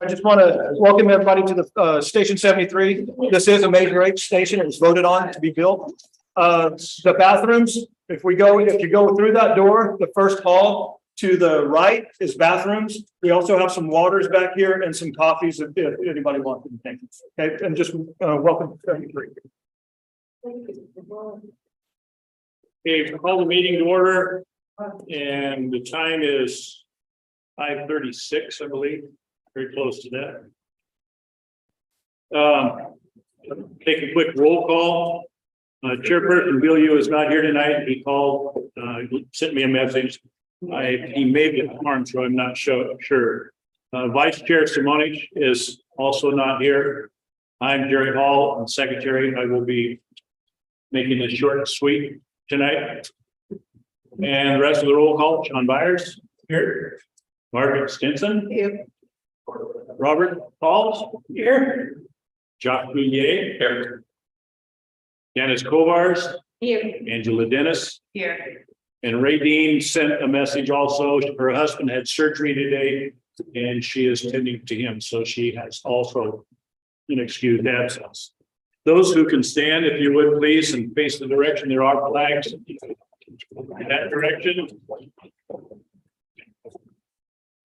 I just want to welcome everybody to the Station 73. This is a major H station. It was voted on to be built. The bathrooms, if you go through that door, the first hall to the right is bathrooms. We also have some waters back here and some coffees if anybody wants anything. Okay, and just welcome to 73. Okay, call the meeting to order, and the time is 5:36, I believe, very close to that. Take a quick roll call. Chairperson Bill Yu is not here tonight. He called, sent me a message. He may be harmed, so I'm not sure. Vice Chair Simonich is also not here. I'm Jerry Hall, I'm secretary. I will be making this short and sweet tonight. And the rest of the roll call: John Byers here, Margaret Stinson here, Robert Pauls here, Jacques Bouillet here, Dennis Kovars here, Angela Dennis here, and Ray Dean sent a message also. Her husband had surgery today and she is tending to him, so she has also an excused absence. Those who can stand, if you would please, and face the direction there are flags in that direction.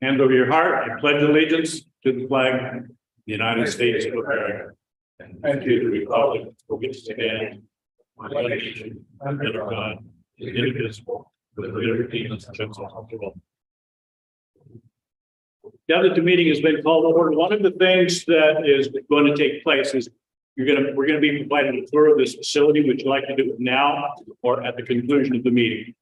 Hand over your heart. I pledge allegiance to the flag of the United States of America and to the republic for which it stands, one nation under God, indivisible, with liberty and justice for all. Now that the meeting has been called to order, one of the things that is going to take place is we're going to be providing a tour of this facility. Would you like to do it now or at the conclusion of the meeting?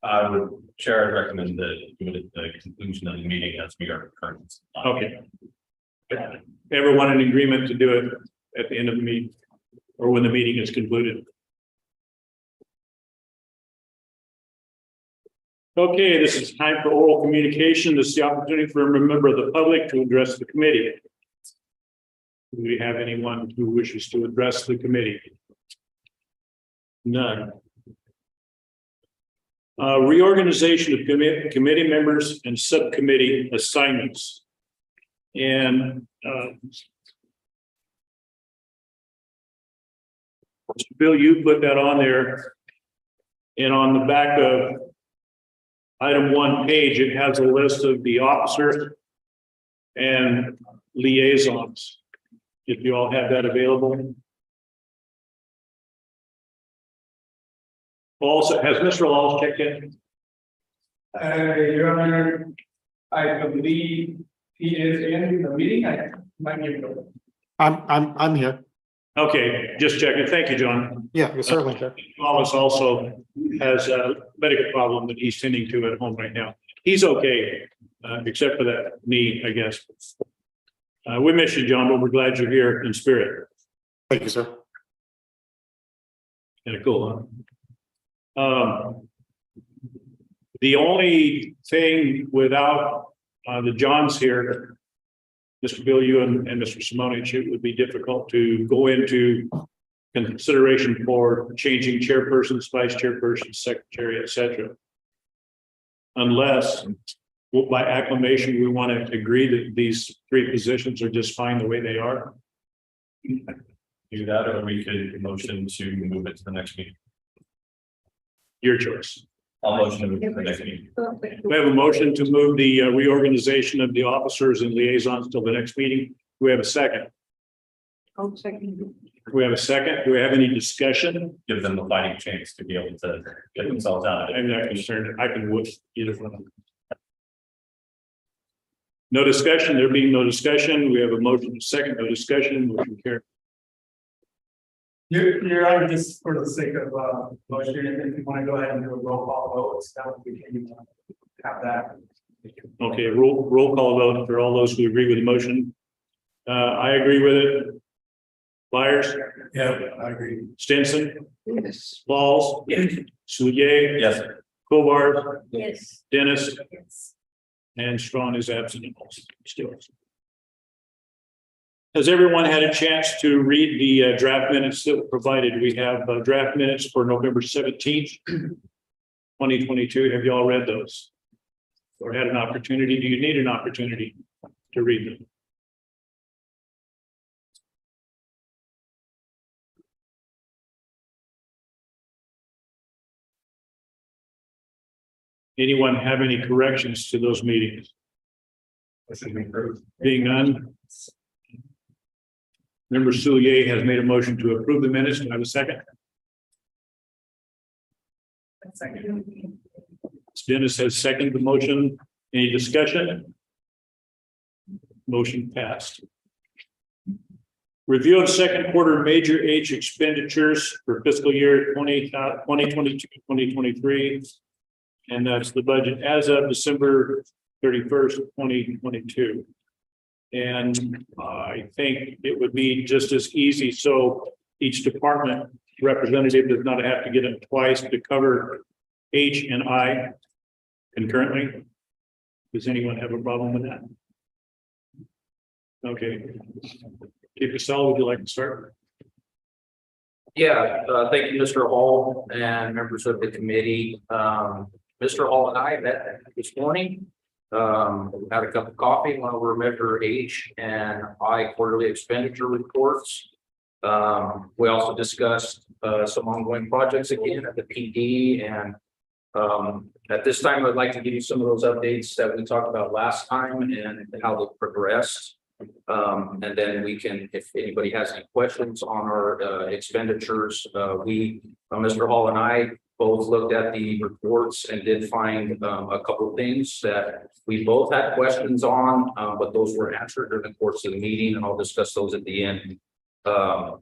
I would, Chair, I recommend that do it at the conclusion of the meeting as we are currently. Okay. Everyone in agreement to do it at the end of the meeting or when the meeting is concluded? Okay, this is time for oral communication. This is the opportunity for a member of the public to address the committee. Do we have anyone who wishes to address the committee? None. Reorganization of committee members and subcommittee assignments. And Bill, you put that on there. And on the back of item 1 page, it has a list of the officers and liaisons. If you all have that available. Also, has Mr. Laws checked in? Your Honor, I believe he is in the meeting. I might give it over. I'm here. Okay, just checking. Thank you, John. Yeah, you're certainly here. Wallace also has a medical problem that he's tending to at home right now. He's okay, except for that knee, I guess. We miss you, John, but we're glad you're here in spirit. Thank you, sir. Kind of cool, huh? The only thing without the Johns here, Mr. Bill, you and Mr. Simonich, it would be difficult to go into consideration for changing chairpersons, vice chairpersons, secretary, etc. Unless, by acclamation, we want to agree that these 3 positions are just fine the way they are. Do that, or we could motion to move it to the next meeting. Your choice. I'll motion to move it to the next meeting. We have a motion to move the reorganization of the officers and liaisons till the next meeting. Do we have a second? I'll second. Do we have a second? Do we have any discussion? Give them the fighting chance to be able to get themselves out. I'm not concerned. I can whoop either one of them. No discussion. There being no discussion, we have a motion to second. No discussion. Motion carried. Your Honor, just for the sake of motion, if you want to go ahead and do a roll call vote, so we can have that. Okay, roll call vote for all those who agree with the motion. I agree with it. Byers? Yeah, I agree. Stinson? Yes. Laws? Yes. Soulier? Yes. Kovar? Yes. Dennis? Yes. And Strawn is absent still. Has everyone had a chance to read the draft minutes that were provided? We have draft minutes for November 17th, 2022. Have you all read those? Or had an opportunity? Do you need an opportunity? to read them. Anyone have any corrections to those meetings? Being none. Member Soulier has made a motion to approve the minutes. Do I have a second? Dennis has seconded the motion. Any discussion? Motion passed. Review of second quarter major H expenditures for fiscal year 2022-2023. And that's the budget as of December 31st, 2022. And I think it would be just as easy. So each department representative does not have to get it twice to cover H and I concurrently. Does anyone have a problem with that? Okay. Chief Casella, would you like to start? Yeah, thank you, Mr. Hall and members of the committee. Mr. Hall and I met this morning. Had a cup of coffee, went over Measure H and I quarterly expenditure reports. We also discussed some ongoing projects again at the PD, and at this time, I'd like to give you some of those updates that we talked about last time and how they progressed. And then we can, if anybody has any questions on our expenditures, Mr. Hall and I both looked at the reports and did find a couple of things that we both had questions on, but those were answered during the course of the meeting, and I'll discuss those at the end. Our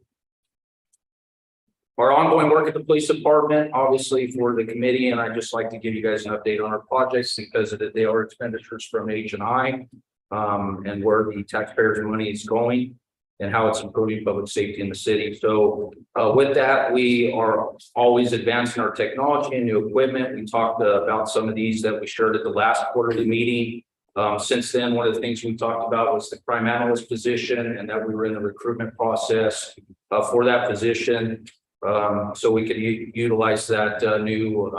ongoing work at the police department, obviously for the committee, and I'd just like to give you guys an update on our projects because they are expenditures from H and I, and where the taxpayers' money is going and how it's improving public safety in the city. So with that, we are always advancing our technology and new equipment. We talked about some of these that we shared at the last quarterly meeting. Since then, one of the things we talked about was the crime analyst position, and that we were in the recruitment process for that position. So we could utilize that new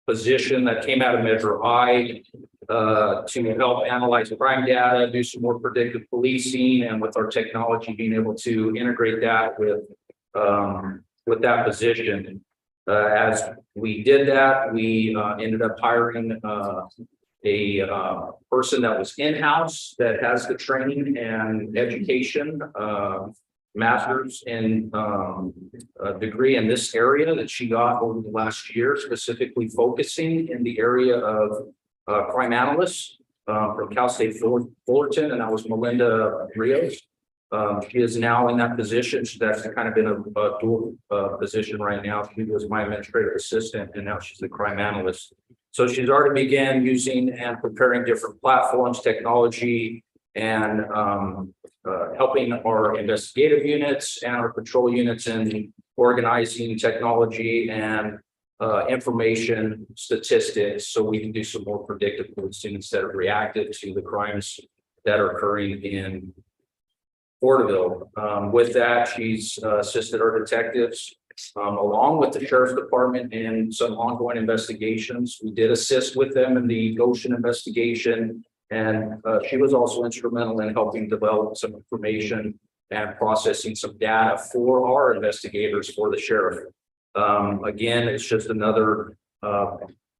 position that came out of Measure I to help analyze crime data, do some more predictive policing, and with our technology being able to integrate that with that position. As we did that, we ended up hiring a person that was in-house that has the training and education, master's in degree in this area that she got over the last year, specifically focusing in the area of crime analysts from Cal State Fullerton, and that was Melinda Rios. She is now in that position. She's actually kind of been a dual position right now. She was my administrative assistant, and now she's the crime analyst. So she's already began using and preparing different platforms, technology, and helping our investigative units and our patrol units in organizing technology and information statistics, so we can do some more predictive policing instead of reactive to the crimes that are occurring in Porterville. With that, she's assisted our detectives along with the sheriff's department in some ongoing investigations. We did assist with them in the Goshen investigation, and she was also instrumental in helping develop some information and processing some data for our investigators for the sheriff. Again, it's just another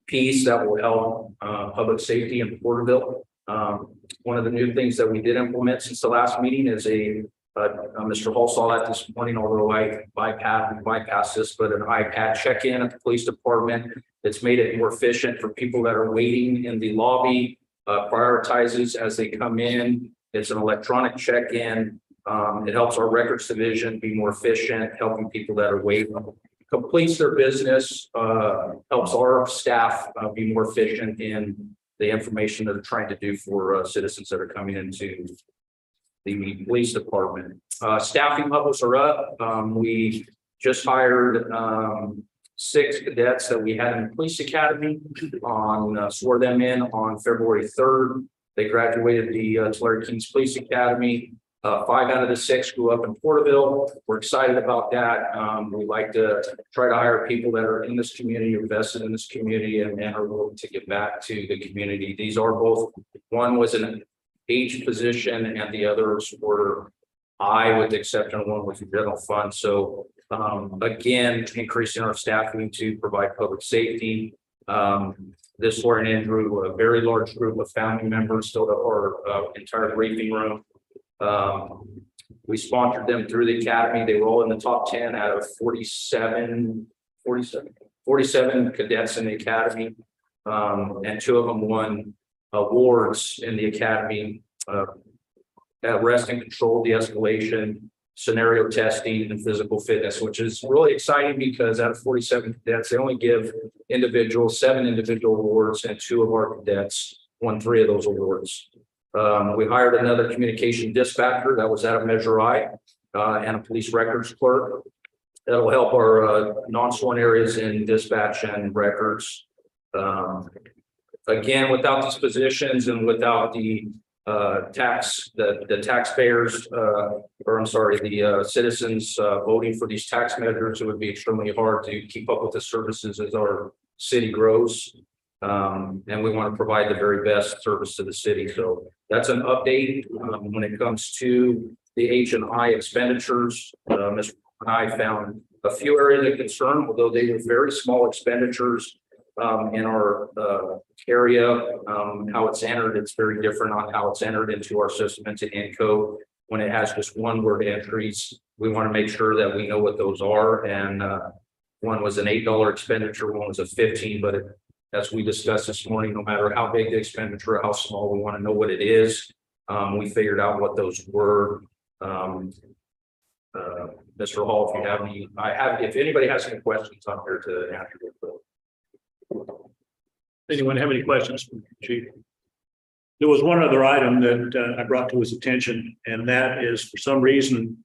piece that will help public safety in Porterville. One of the new things that we did implement since the last meeting is Mr. Hall saw that this morning, although I bypassed this, but an iPad check-in at the police department. It's made it more efficient for people that are waiting in the lobby, prioritizes as they come in. It's an electronic check-in. It helps our records division be more efficient, helping people that are waiting. Completes their business, helps our staff be more efficient in the information that they're trying to do for citizens that are coming into the police department. Staffing levels are up. We just hired 6 cadets that we had in the police academy swore them in on February 3rd. They graduated the Tulare Kings Police Academy. 5 out of the 6 grew up in Porterville. We're excited about that. We like to try to hire people that are in this community, invested in this community, and are willing to give back to the community. These are both, one was an age position and the others were with the exception of one was the general fund. So again, increasing our staffing to provide public safety. This ran into a very large group of family members, so our entire briefing room. We sponsored them through the academy. They were all in the top 10 out of 47 cadets in the academy. And 2 of them won awards in the academy, arrest and control de-escalation, scenario testing, and physical fitness, which is really exciting because out of 47 cadets, they only give individuals 7 individual awards, and 2 of our cadets won 3 of those awards. We hired another communication dispatcher that was out of Measure I, and a police records clerk. That'll help our non-sworn areas in dispatch and records. Again, without these positions and without the taxpayers, the citizens voting for these tax measures, it would be extremely hard to keep up with the services as our city grows. And we want to provide the very best service to the city. So that's an update. When it comes to the H&I expenditures, Mr. and I found a few areas of concern, although they were very small expenditures in our area. How it's entered, it's very different on how it's entered into our system, into INCO. When it has just one word entries, we want to make sure that we know what those are. And one was an $8 expenditure, one was a 15, but as we discussed this morning, no matter how big the expenditure or how small, we want to know what it is. We figured out what those were. Mr. Hall, if you have any, if anybody has any questions, I'm here to answer them. Anyone have any questions for the chief? There was one other item that I brought to his attention, and that is, for some reason,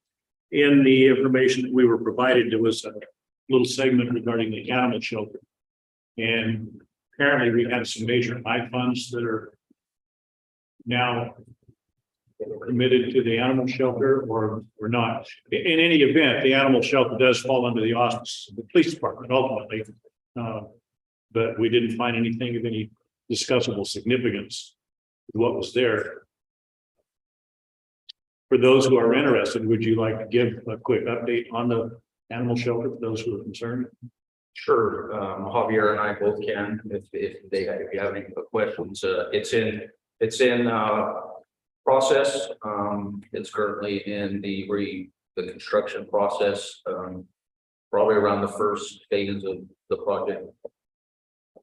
in the information that we were provided, there was a little segment regarding the animal shelter. And apparently we have some major high funds that are now committed to the animal shelter or not. In any event, the animal shelter does fall under the auspices of the police department ultimately. But we didn't find anything of any discussable significance with what was there. For those who are interested, would you like to give a quick update on the animal shelter for those who are concerned? Sure. Javier and I both can, if you have any questions. It's in process. It's currently in the construction process, probably around the first phase of the project.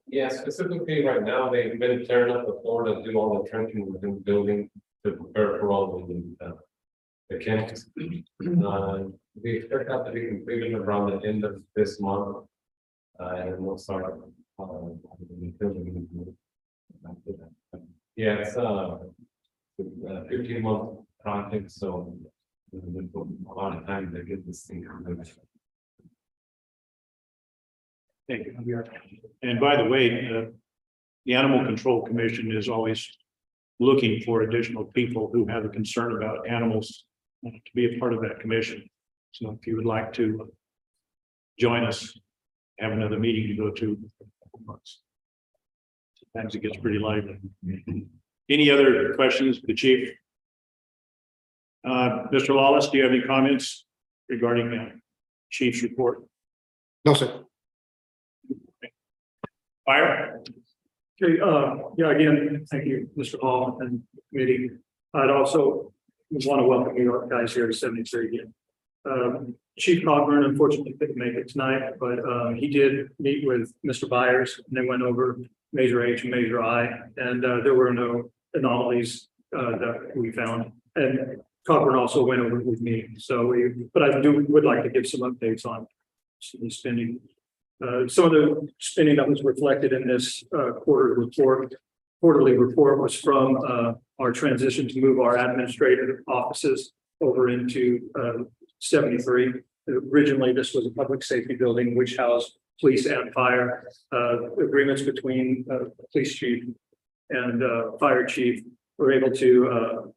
Yeah, specifically right now, they've been tearing up the floor to do all the trenching within the building to prepare for all the camps. We expect that to be completed around the end of this month. And we'll start yeah, it's a 15-month project, so we put a lot of time to get this thing completed. Thank you. And by the way, the Animal Control Commission is always looking for additional people who have a concern about animals to be a part of that commission. So if you would like to join us, have another meeting to go to. Sometimes it gets pretty lively. Any other questions for the chief? Mr. Lawless, do you have any comments regarding the chief's report? No, sir. Fire? Okay, yeah, again, thank you, Mr. Hall and committee. I'd also want to welcome you guys here to 73 again. Chief Cochran unfortunately couldn't make it tonight, but he did meet with Mr. Byers and they went over Measure H and Measure I, and there were no anomalies that we found. And Cochran also went over it with me. So but I would like to give some updates on some spending. Some of the spending that was reflected in this quarterly report was from our transition to move our administrative offices over into 73. Originally, this was a public safety building which housed police and fire. Agreements between police chief and fire chief were able to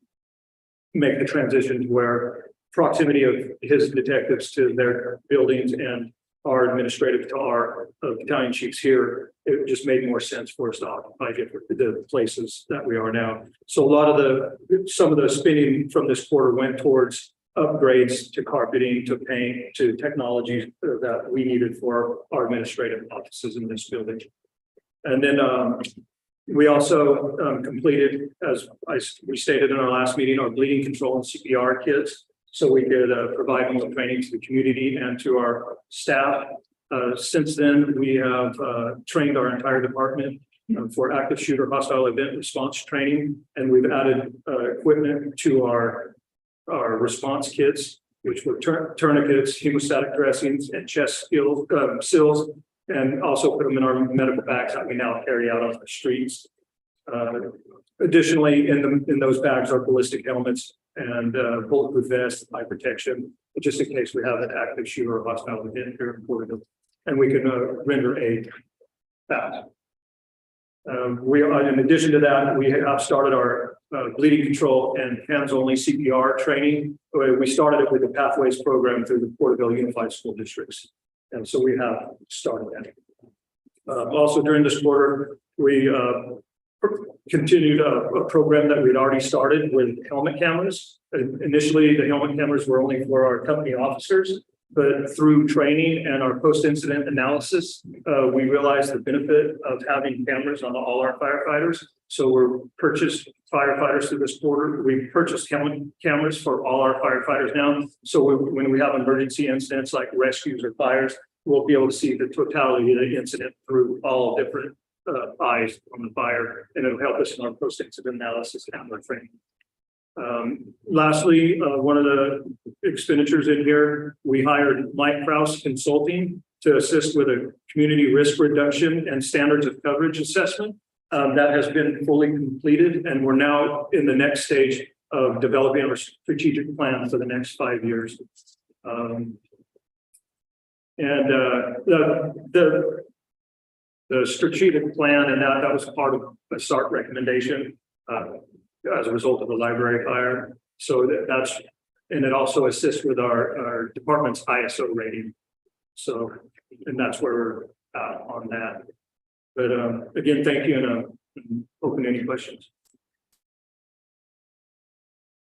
make the transition to where proximity of his detectives to their buildings and our administrative to our battalion chiefs here, it just made more sense for us to occupy the places that we are now. So a lot of some of the spending from this quarter went towards upgrades to carpeting, to paint, to technologies that we needed for our administrative offices in this building. And then we also completed, as we stated in our last meeting, our bleeding control and CPR kits. So we could provide more training to the community and to our staff. Since then, we have trained our entire department for active shooter hostile event response training, and we've added equipment to our response kits, which were tourniquets, hemostatic dressings, and chest seals, and also put them in our medical bags that we now carry out on the streets. Additionally, in those bags are ballistic helmets and bulletproof vests, eye protection, just in case we have an active shooter or hostile event here in Porterville, and we can render aid fast. We are, in addition to that, we have started our bleeding control and hands-only CPR training. We started it with the Pathways program through the Porterville Unified School Districts, and so we have started that. Also, during this quarter, we continued a program that we'd already started with helmet cameras. Initially, the helmet cameras were only for our company officers, but through training and our post-incident analysis, we realized the benefit of having cameras on all our firefighters. So we're purchased firefighters through this quarter. We purchased helmet cameras for all our firefighters now. So when we have emergency incidents like rescues or fires, we'll be able to see the totality of the incident through all different eyes on the fire, and it'll help us in our post-incident analysis and our training. Lastly, one of the expenditures in here, we hired Mike Krause Consulting to assist with a community risk reduction and standards of coverage assessment. That has been fully completed, and we're now in the next stage of developing our strategic plan for the next 5 years. The strategic plan, and that was part of a SART recommendation as a result of the library fire. So that's, and it also assists with our department's ISO rating. So, and that's where we're on that. But again, thank you, and open any questions.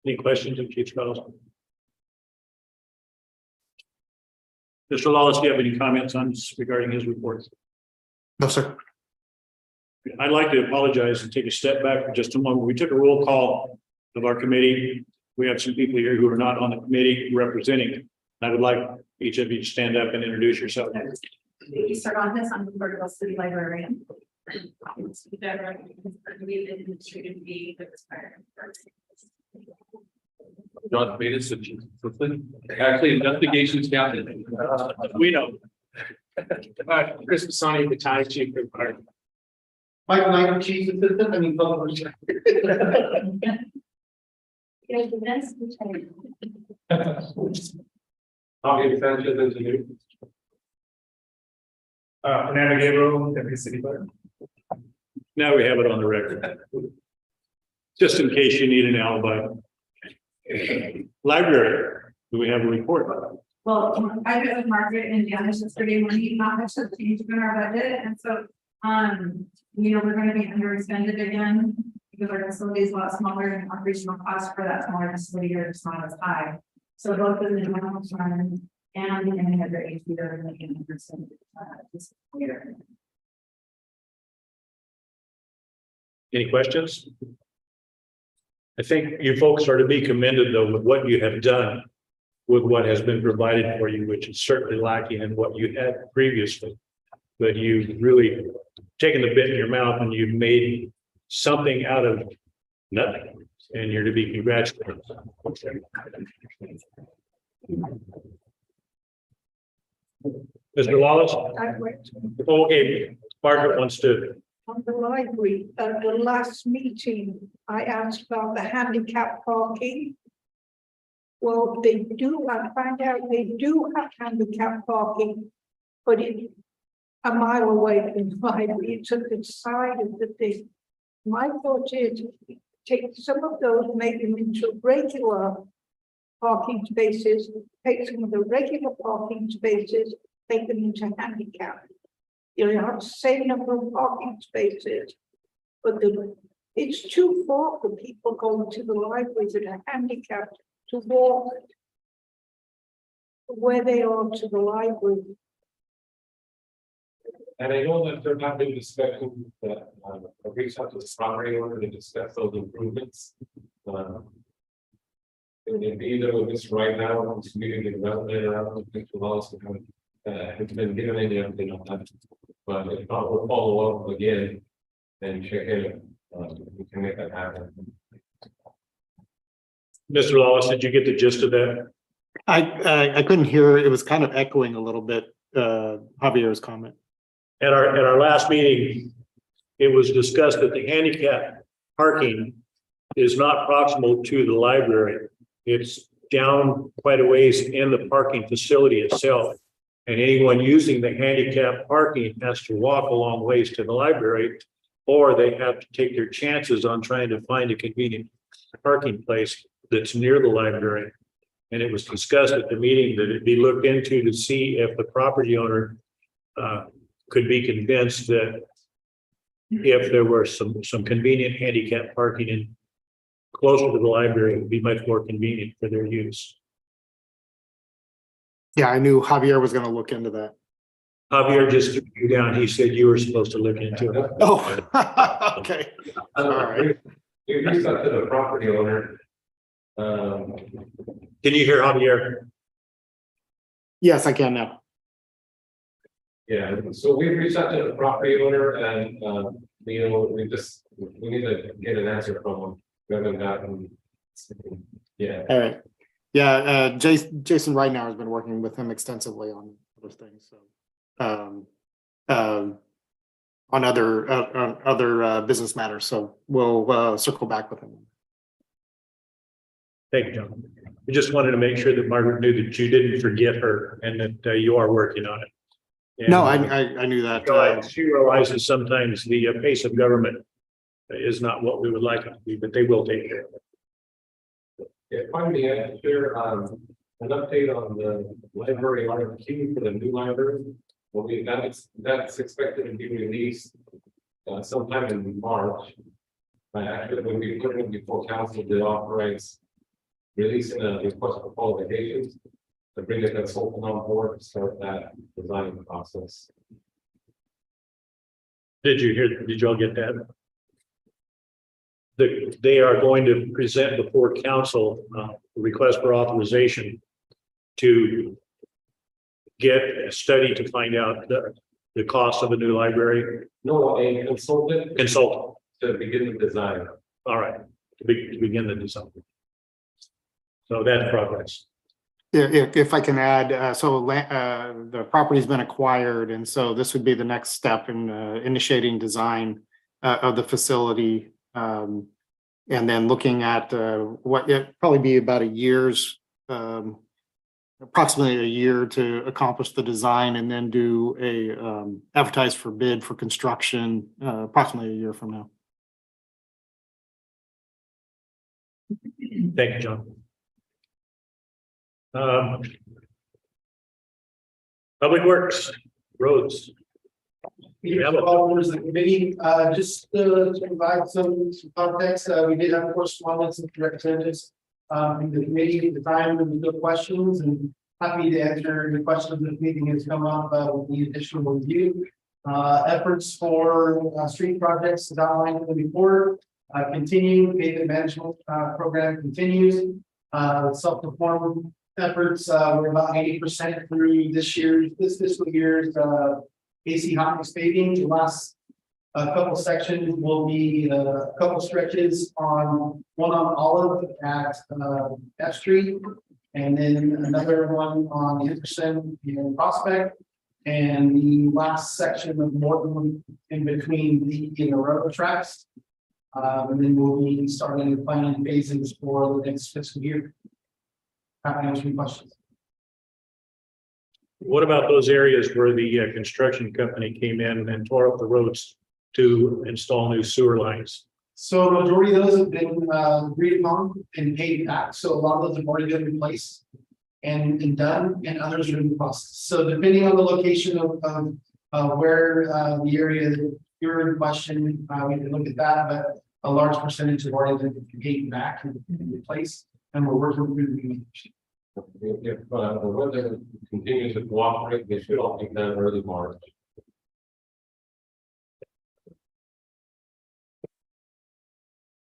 Any questions of Chief Charles? Mr. Lawless, do you have any comments on regarding his reports? No, sir. I'd like to apologize and take a step back for just a moment. We took a roll call of our committee. We have some people here who are not on the committee representing. I would like each of you to stand up and introduce yourself. Vicky Cervantes, I'm the Porterville City Librarian. John Peters, actually investigations captain. We know. Chris Pisani, the Times Chief of Fire. Mike, chief assistant, I mean, public. Javier Sanchez, engineer. Fernando Gabriel, Deputy City Clerk. Now we have it on the record. Just in case you need an alibi. Library, do we have a report? Well, I met with Margaret and Janice yesterday morning, not much has changed in our budget, and so, we're gonna be underexpended again, because our facility is a lot smaller and operational cost for that smaller facility is not as high. So both of the general fund and the any other HB are making underexpended this year. Any questions? I think you folks are to be commended, though, with what you have done with what has been provided for you, which is certainly lacking in what you had previously. But you've really taken the bit in your mouth and you've made something out of nothing, and you're to be congratulated. Mr. Lawless? Okay, Margaret wants to. On the library, at the last meeting, I asked about the handicap parking. Well, they do, I find out they do have handicap parking, but it's a mile away from the library. It's at the side of the thing. My thought is, take some of those, make them into regular parking spaces, take some of the regular parking spaces, make them into handicap. You'll have the same number of parking spaces, but it's too far for people going to the library that are handicapped to walk where they are to the library. And I know that there have been discussions that, reached out to the property owner to discuss those improvements. And either with this right now, I'm community development, I don't think the laws have been given any update on that. But if not, we'll follow up again and check in, we can make that happen. Mr. Lawless, did you get the gist of that? I couldn't hear. It was kind of echoing a little bit, Javier's comment. At our last meeting, it was discussed that the handicap parking is not proximal to the library. It's down quite a ways in the parking facility itself. And anyone using the handicap parking has to walk a long ways to the library, or they have to take their chances on trying to find a convenient parking place that's near the library. And it was discussed at the meeting that it be looked into to see if the property owner could be convinced that if there were some convenient handicap parking in closer to the library, it would be much more convenient for their use. Yeah, I knew Javier was going to look into that. Javier just threw you down. He said you were supposed to look into it. Oh, okay. All right. We reached out to the property owner. Can you hear Javier? Yes, I can now. Yeah, so we reached out to the property owner and, you know, we need to get an answer from them. We haven't gotten. Yeah. All right. Yeah, Jason right now has been working with him extensively on those things. So, on other business matters. So we'll circle back with him. Thank you, John. We just wanted to make sure that Margaret knew that you didn't forget her and that you are working on it. And, No, I knew that. she realizes sometimes the pace of government is not what we would like it to be, but they will take care of it. Yeah, finally, share an update on the library RFQ for the new library. Well, that's expected to be released sometime in March. Actually, when we put it before council to authorize releasing a request for qualifications to bring a consultant on board to start that design process. Did you all get that? They are going to present before council a request for authorization to get a study to find out the cost of a new library. No, a consultant to begin the design. All right, to begin the design. So that's progress. If I can add, the property's been acquired, and so this would be the next step in initiating design of the facility. And then looking at what it probably be about approximately a year to accomplish the design, and then do a advertise for bid for construction approximately a year from now. Thank you, John. Public Works, roads. Members of the committee, just to provide some context, we did have correspondence with representatives in the committee at the time with the questions, and happy to answer the questions if anything has come up with the additional review. Efforts for street projects as outlined in the report continue. Pavement management program continues. Self-perform efforts, we're about 80% through this fiscal year's AC hot paving. The last couple sections will be a couple stretches on one on Olive at F Street, and then another one on Anderson in Prospect, and the last section of Morton in between the railroad tracks. And then we'll be starting the planning phases for the next fiscal year. Happy to answer any questions. What about those areas where the construction company came in and tore up the roads to install new sewer lines? So the majority of those have been agreed upon and paid back, so a lot of those have already been replaced. And done, and others are in the process. So depending on the location of where the area that you're in question, we can look at that, but a large percentage have already been paid back and replaced, and we're working through the. If the weather continues to cooperate, they should all be done early March.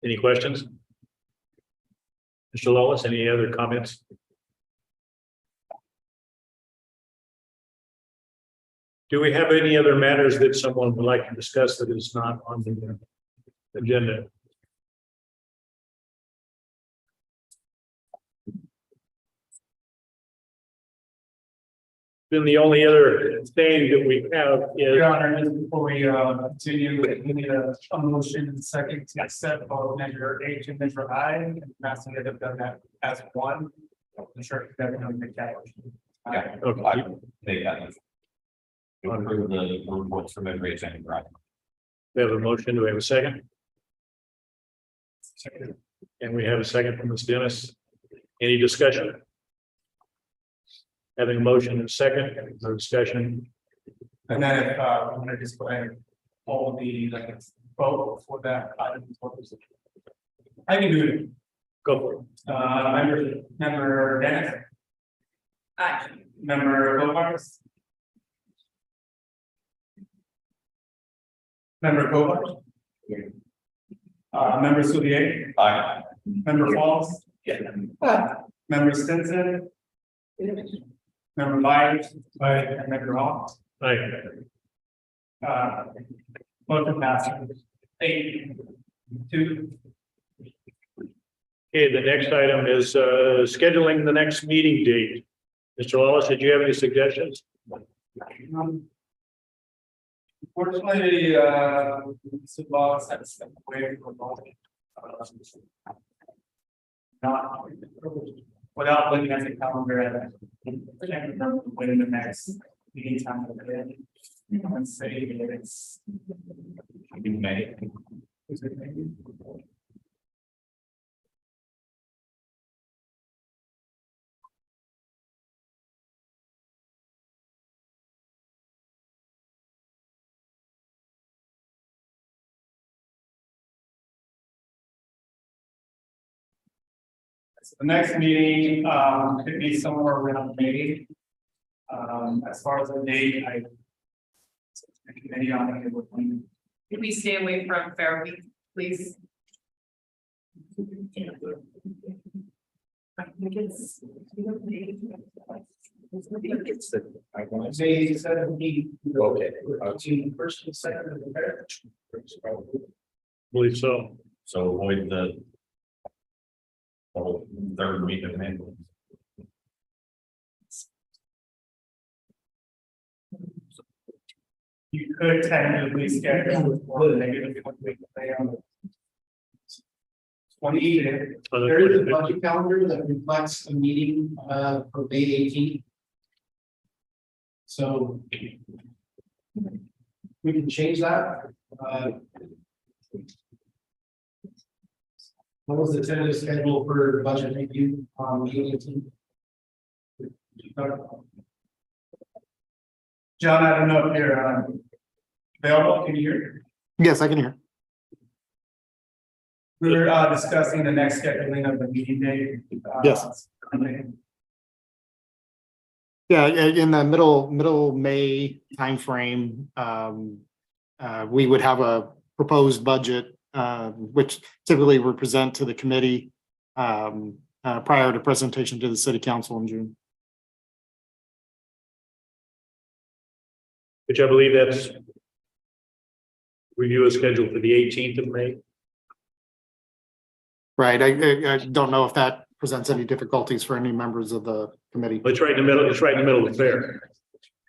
Any questions? Mr. Lawless, any other comments? Do we have any other matters that someone would like to discuss that is not on the agenda? Then the only other thing that we have is, Your Honor, just before we continue, we need a motion and second to accept both measure H and measure I, and that's going to have done that as one. I'm sure that we make that. Yeah. okay, They got to approve the reports for measure H and right. we have a motion. Do we have a second? Second. And we have a second from Ms. Dennis. Any discussion? Having a motion and a second, no discussion. And then if I'm gonna just go ahead and hold the like vote for that item. I can do it. Go for it. Member Dennis. Aye. Member Gomez. Member Gomez. Member Soulier. Aye. Member Falls. Member Stinson. Member Myers. And Member Hall. Aye. Motion passes 8-2. Okay, the next item is scheduling the next meeting date. Mr. Lawless, did you have any suggestions? Unfortunately, Mr. Boss had to step away from the moment. Not without looking at the calendar at when the next meeting time will be. And say if it's. In May. Is it maybe? So the next meeting, could be somewhere around May. As far as the date, committee on it would be. Can we stay away from Fair Week, please? May 17th. Okay. First and second of the marriage. Believe so. So avoid the whole third week of May. You could tentatively schedule for the negative 28th. There is a budget calendar that reflects a meeting for May 18th. So we can change that. What was the tentative schedule for budget review on May 18th? John, I don't know if you're available, can you hear? Yes, I can hear. We're discussing the next scheduling of the meeting date. Yes. Yeah, in the middle May timeframe, we would have a proposed budget, which typically we present to the committee prior to presentation to the city council in June. Which I believe that's review is scheduled for the 18th of May. Right. I don't know if that presents any difficulties for any members of the committee. It's right in the middle. It's right in the middle of the fair.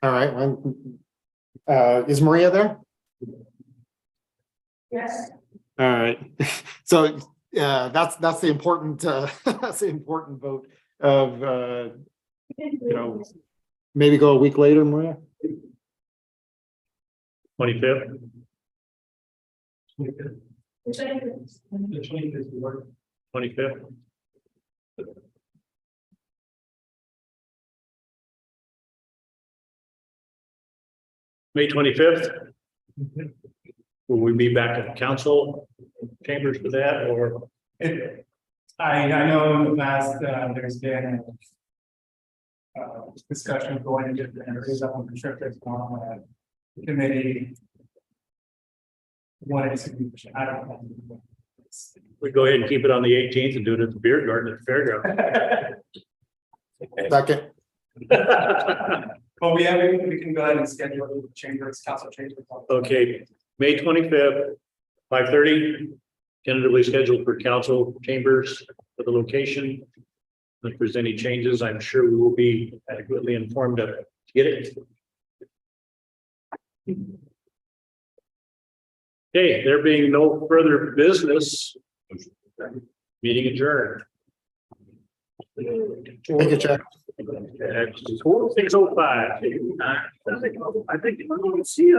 All right. Well, is Maria there? Yes. All right. So that's the important that's the important vote of maybe go a week later, Maria. 25th. The 25th work. 25th. May 25th. Will we be back at council chambers for that, or? I know in the past, there's been discussion going into different areas. I'm sure there's one committee. Wanted to be, I don't know. We go ahead and keep it on the 18th and do it at the beer garden at the fairground. Second, Well, we can go ahead and schedule the chambers, council chambers. Okay, May 25th, 5:30, tentatively scheduled for council chambers for the location. If there's any changes, I'm sure we will be adequately informed to get it. Okay, there being no further business, meeting adjourned. thank you, Chair. 6:05. I think, let's see,